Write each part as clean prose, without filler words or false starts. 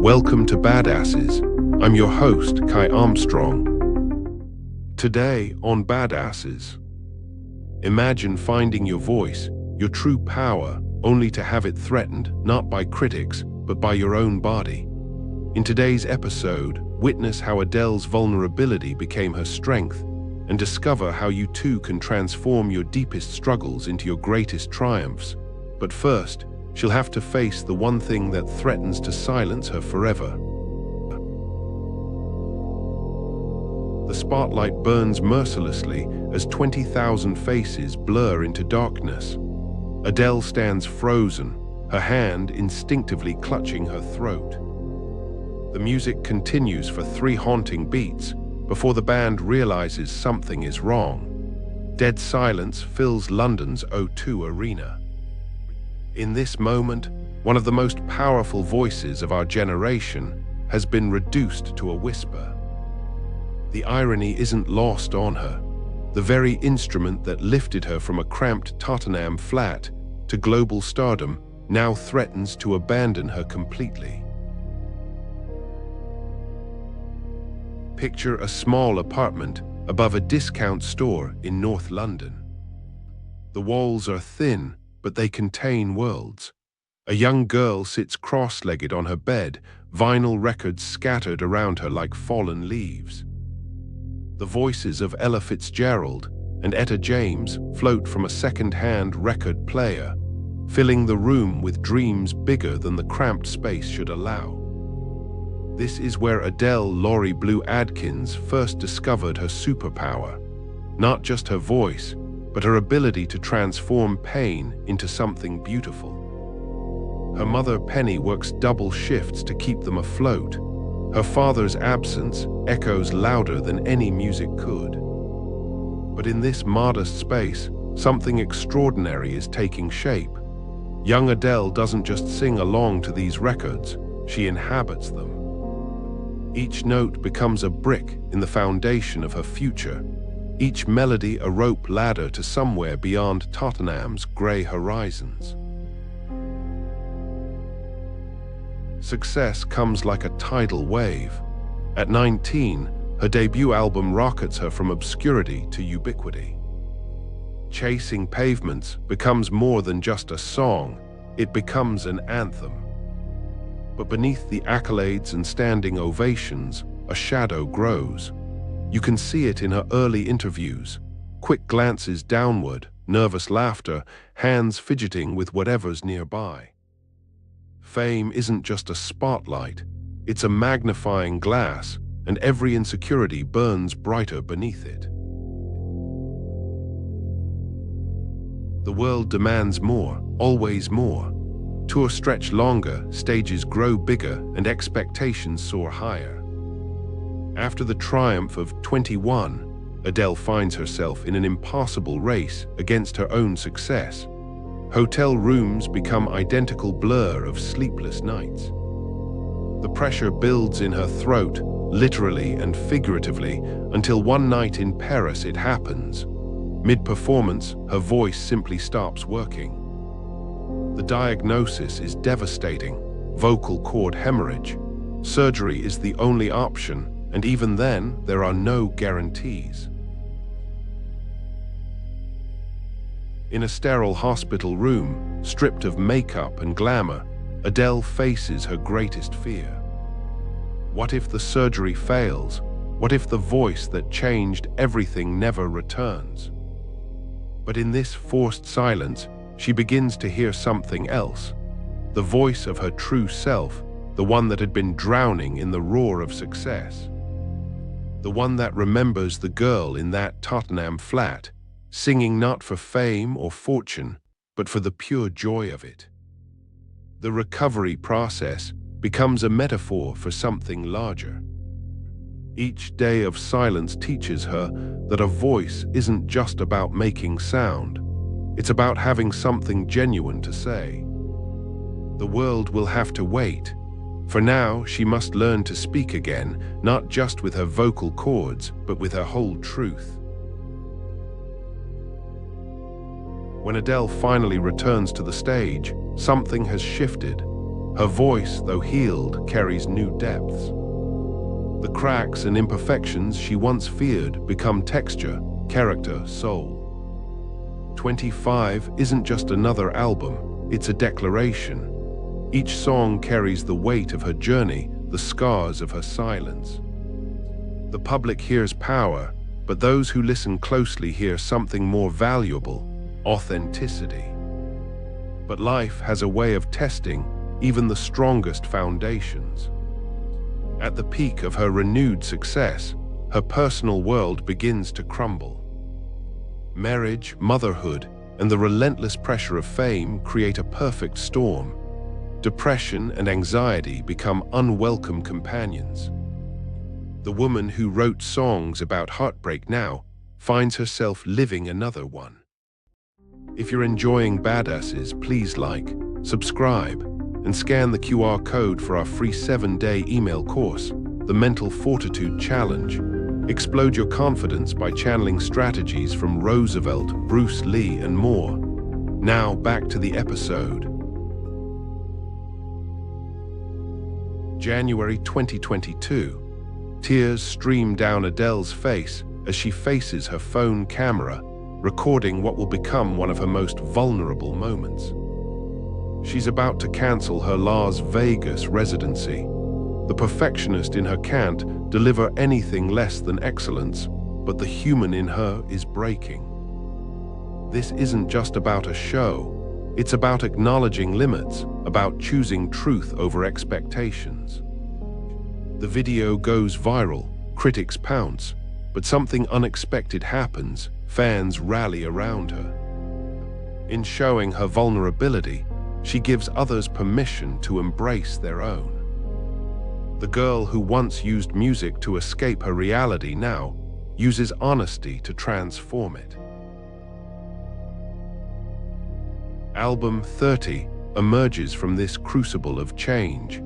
Welcome to Badasses. I'm your host, Kai Armstrong. Today on Badasses, imagine finding your voice, your true power, only to have it threatened, not by critics, but by your own body. In today's episode, witness how Adele's vulnerability became her strength, and discover how you too can transform your deepest struggles into your greatest triumphs. But first, she'll have to face the one thing that threatens to silence her forever. The spotlight burns mercilessly as 20,000 faces blur into darkness. Adele stands frozen, her hand instinctively clutching her throat. The music continues for 3 haunting beats before the band realizes something is wrong. Dead silence fills London's O2 Arena. In this moment, one of the most powerful voices of our generation has been reduced to a whisper. The irony isn't lost on her. The very instrument that lifted her from a cramped Tottenham flat to global stardom now threatens to abandon her completely. Picture a small apartment above a discount store in North London. The walls are thin, but they contain worlds. A young girl sits cross-legged on her bed, vinyl records scattered around her like fallen leaves. The voices of Ella Fitzgerald and Etta James float from a second-hand record player, filling the room with dreams bigger than the cramped space should allow. This is where Adele Laurie Blue Adkins first discovered her superpower. Not just her voice, but her ability to transform pain into something beautiful. Her mother Penny works double shifts to keep them afloat. Her father's absence echoes louder than any music could. But in this modest space, something extraordinary is taking shape. Young Adele doesn't just sing along to these records, she inhabits them. Each note becomes a brick in the foundation of her future, each melody a rope ladder to somewhere beyond Tottenham's grey horizons. Success comes like a tidal wave. At 19, her debut album rockets her from obscurity to ubiquity. Chasing Pavements becomes more than just a song, it becomes an anthem. But beneath the accolades and standing ovations, a shadow grows. You can see it in her early interviews. Quick glances downward, nervous laughter, hands fidgeting with whatever's nearby. Fame isn't just a spotlight, it's a magnifying glass, and every insecurity burns brighter beneath it. The world demands more, always more. Tours stretch longer, stages grow bigger, and expectations soar higher. After the triumph of 21, Adele finds herself in an impossible race against her own success. Hotel rooms become identical blur of sleepless nights. The pressure builds in her throat, literally and figuratively, until one night in Paris it happens. Mid-performance, her voice simply stops working. The diagnosis is devastating: vocal cord hemorrhage. Surgery is the only option, and even then, there are no guarantees. In a sterile hospital room, stripped of makeup and glamour, Adele faces her greatest fear. What if the surgery fails? What if the voice that changed everything never returns? But in this forced silence, she begins to hear something else. The voice of her true self, the one that had been drowning in the roar of success. The one that remembers the girl in that Tottenham flat, singing not for fame or fortune, but for the pure joy of it. The recovery process becomes a metaphor for something larger. Each day of silence teaches her that a voice isn't just about making sound, it's about having something genuine to say. The world will have to wait. For now, she must learn to speak again, not just with her vocal cords, but with her whole truth. When Adele finally returns to the stage, something has shifted. Her voice, though healed, carries new depths. The cracks and imperfections she once feared become texture, character, soul. 25 isn't just another album, it's a declaration. Each song carries the weight of her journey, the scars of her silence. The public hears power, but those who listen closely hear something more valuable: authenticity. But life has a way of testing even the strongest foundations. At the peak of her renewed success, her personal world begins to crumble. Marriage, motherhood, and the relentless pressure of fame create a perfect storm. Depression and anxiety become unwelcome companions. The woman who wrote songs about heartbreak now finds herself living another one. If you're enjoying Badasses, please like, subscribe, and scan the QR code for our free 7-day email course, The Mental Fortitude Challenge. Explode your confidence by channeling strategies from Roosevelt, Bruce Lee, and more. Now back to the episode. January 2022. Tears stream down Adele's face as she faces her phone camera, recording what will become one of her most vulnerable moments. She's about to cancel her Las Vegas residency. The perfectionist in her can't deliver anything less than excellence, but the human in her is breaking. This isn't just about a show. It's about acknowledging limits, about choosing truth over expectations. The video goes viral, critics pounce, but something unexpected happens. Fans rally around her. In showing her vulnerability, she gives others permission to embrace their own. The girl who once used music to escape her reality now uses honesty to transform it. Album 30 emerges from this crucible of change.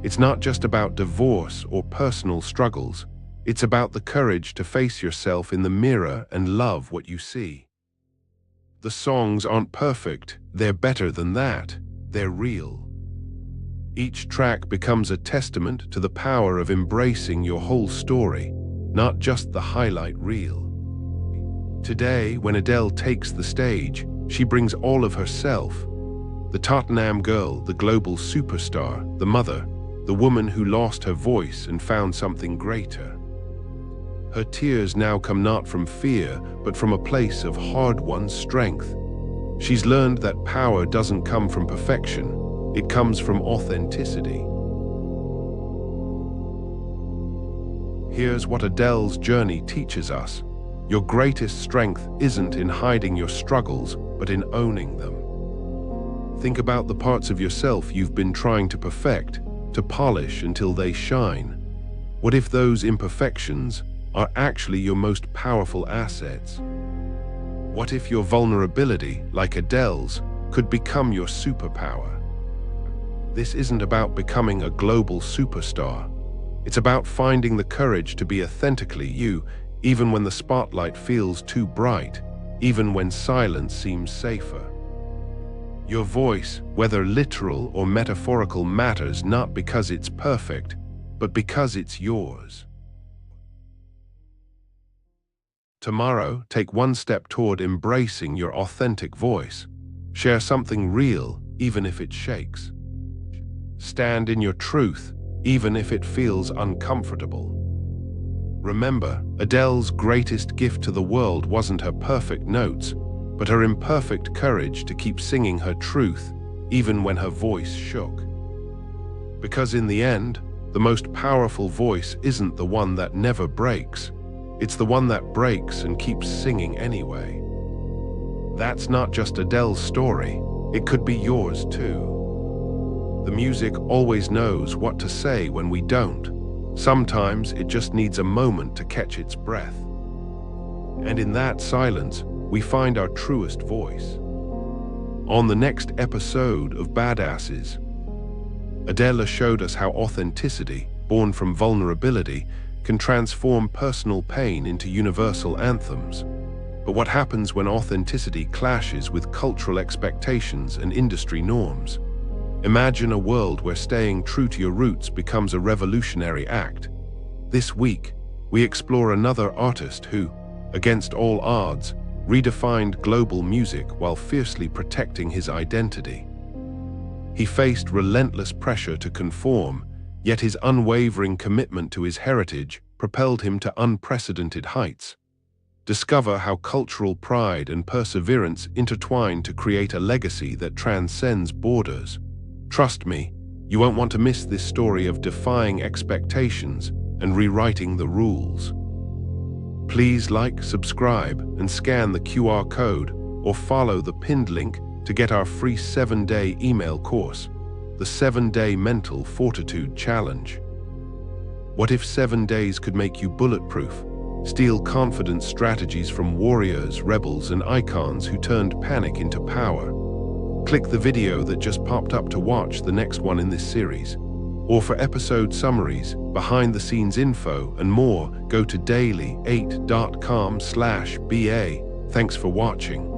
It's not just about divorce or personal struggles. It's about the courage to face yourself in the mirror and love what you see. The songs aren't perfect, they're better than that. They're real. Each track becomes a testament to the power of embracing your whole story, not just the highlight reel. Today, when Adele takes the stage, she brings all of herself. The Tottenham girl, the global superstar, the mother, the woman who lost her voice and found something greater. Her tears now come not from fear, but from a place of hard-won strength. She's learned that power doesn't come from perfection, it comes from authenticity. Here's what Adele's journey teaches us. Your greatest strength isn't in hiding your struggles, but in owning them. Think about the parts of yourself you've been trying to perfect, to polish until they shine. What if those imperfections are actually your most powerful assets? What if your vulnerability, like Adele's, could become your superpower? This isn't about becoming a global superstar. It's about finding the courage to be authentically you, even when the spotlight feels too bright, even when silence seems safer. Your voice, whether literal or metaphorical, matters not because it's perfect, but because it's yours. Tomorrow, take one step toward embracing your authentic voice. Share something real, even if it shakes. Stand in your truth, even if it feels uncomfortable. Remember, Adele's greatest gift to the world wasn't her perfect notes, but her imperfect courage to keep singing her truth, even when her voice shook. Because in the end, the most powerful voice isn't the one that never breaks. It's the one that breaks and keeps singing anyway. That's not just Adele's story, it could be yours too. The music always knows what to say when we don't. Sometimes it just needs a moment to catch its breath. And in that silence, we find our truest voice. On the next episode of Badasses, Adele showed us how authenticity, born from vulnerability, can transform personal pain into universal anthems. But what happens when authenticity clashes with cultural expectations and industry norms? Imagine a world where staying true to your roots becomes a revolutionary act. This week, we explore another artist who, against all odds, redefined global music while fiercely protecting his identity. He faced relentless pressure to conform, yet his unwavering commitment to his heritage propelled him to unprecedented heights. Discover how cultural pride and perseverance intertwine to create a legacy that transcends borders. Trust me, you won't want to miss this story of defying expectations and rewriting the rules. Please like, subscribe, and scan the QR code or follow the pinned link to get our free 7-day email course, the 7-Day Mental Fortitude Challenge. What if 7 days could make you bulletproof? Steal confidence strategies from warriors, rebels, and icons who turned panic into power. Click the video that just popped up to watch the next one in this series. Or for episode summaries, behind-the-scenes info, and more, go to daily8.com/BA. Thanks for watching.